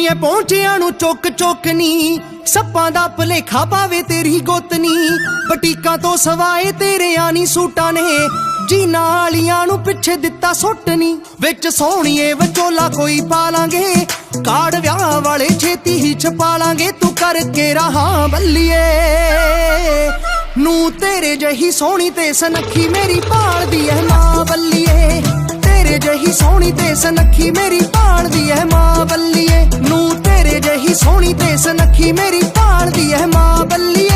ਐ ਪਹੁੰਚਿਆਂ ਨੂੰ ਚੁੱਕ ਚੁੱਕ ਨੀ, ਸੱਪਾਂ ਦਾ ਭਲੇਖਾ ਪਾਵੇ ਤੇਰੀ ਗੁੱਤ ਨੀ। ਬਟੀਕਾਂ ਤੋਂ ਸਵਾਏ ਤੇਰਿਆਂ ਨੀ ਸੂਟਾਂ ਨੇ, ਜੀਨਾਂ ਵਾਲੀਆਂ ਨੂੰ ਪਿੱਛੇ ਦਿੱਤਾ ਸੁੱਟ ਨੀ। ਵਿੱਚ ਸੋਹਣੀਏ ਵਿਚੋਲਾ ਕੋਈ ਪਾ ਲਾਂਗੇ, ਕਾਰਡ ਵਿਆਹ ਵਾਲੇ ਛੇਤੀ ਹੀ ਛਪਾ ਲਾਂਗੇ। ਤੂੰ ਕਰਕੇ ਰਹਾ ਬੱਲੀਏ ਨੂੰ, ਤੇਰੇ ਜਹੀ ਸੋਹਣੀ ਤੇ ਸਨੱਖੀ ਮੇਰੀ ਭਾਲਦੀ ਐ ਮਾਂ ਬੱਲੀਏ। ਤੇਰੇ ਜਹੀ ਸੋਹਣੀ ਤੇ ਸਨੱਖੀ ਮੇਰੀ ਭਾਲਦੀ ਐ ਮਾਂ ਬੱਲੀਏ ਨੂੰ, ਤੇਰੇ ਜਹੀ ਸੋਹਣੀ ਤੇ ਸਨੱਖੀ ਮੇਰੀ ਭਾਲਦੀ ਐ ਮਾਂ ਬੱਲੀਏ।